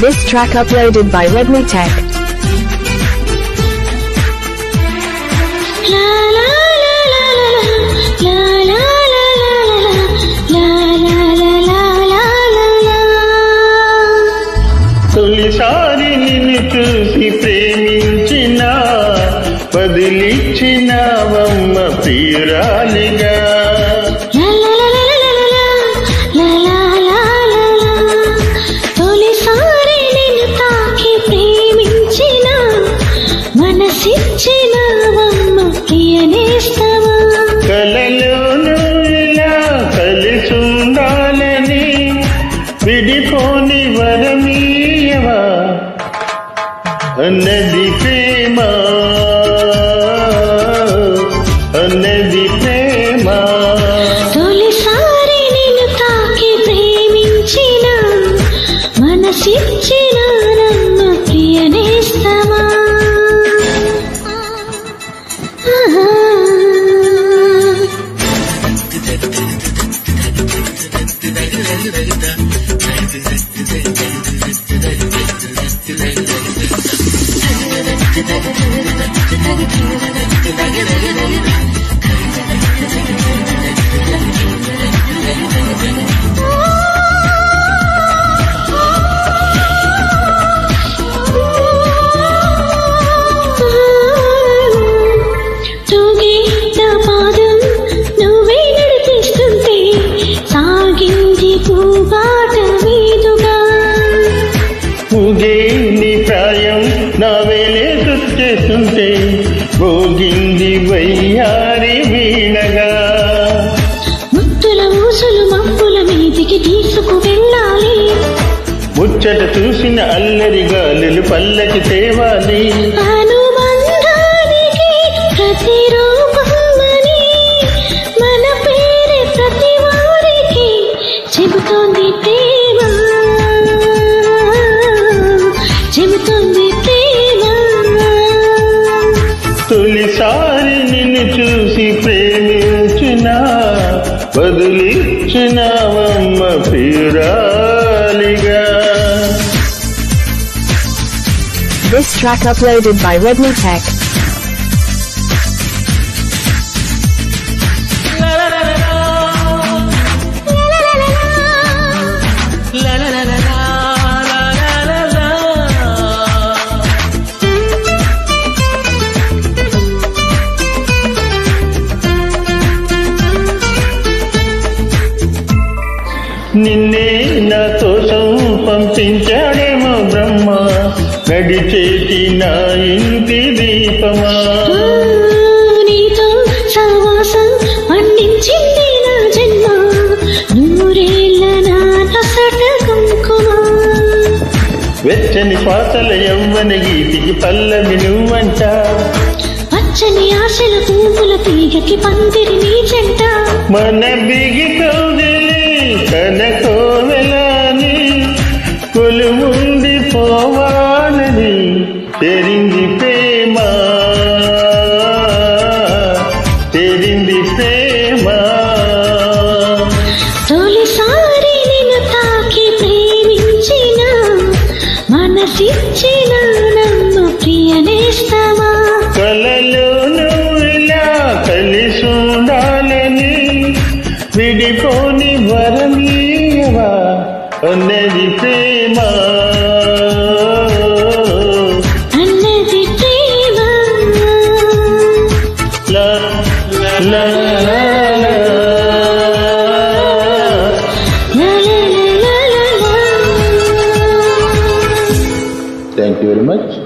This track uploaded by Redmi Tech. తొలిసారి నిన్ను చూసి ప్రేమించిన వదిలిచ్చినవమ్మ ప్రియురాలిగా తొలిసారి నిన్ను తాకి ప్రేమించిన మనసిచ్చినవమ్మ ప్రియనేస్తవా కలలోను ఇలా కలిసుండాలని విడిపోని వరమీయవా అన్నది ప్రేమ అన్నది ప్రేమ తొలిసారి నిన్ను తాకి ప్రేమించిన మనసిచ్చిన నమ్మ ప్రియనేస్తవా ఊగే నీ ప్రాయం నా వేలే గుర్చేస్తుంటే మోగింది వయ్యారి వీణగా ముత్తుల ఊసులు మప్పుల మీదికి తీసుకు వెళ్ళాలి ముచ్చట చూసిన అల్లరి గాలులు పల్లకి తేవాలి అనుబంధానికి ప్రతిరూపమని మన పేరే ప్రతి వారికి చెబుతోంది ప్రేమ చెబుతోంది ప్రేమ తొలిసారి నిన్ను చూసి ప్రేమించిన వదిలిచ్చినవమ్మ ప్రియురాలిగా. This track uploaded by Redmi Tech. నిన్నే నా కోసం పంపించాడేమో బ్రహ్మ నడిచేటి నా ఇంటి దీపమా నీతో సహవాసం పండించింది నా జన్మ నూరేళ్ళ నా నసట కుంకుమ వెచ్చని శ్వాసల యవ్వన గీతికి పల్లవి నువ్వంట పచ్చని ఆశల పువ్వుల తీగకి పందిరి నీ జంట మన బిగి కౌగిలి కనకోవెలని కొలుముండి పోవాలని తెరింది ప్రేమ తెరింది ప్రేమ తొలిసారి నిన్ను తాకి ప్రేమించిన మనసిచ్చిన నన్ను ప్రియనేస్తవా కలలో నువ్వులా కలిసుండాలని విడిపోని వరమీయవా అన్నది ప్రేమ అన్నది ప్రేమ లా లా లా Thank you very much.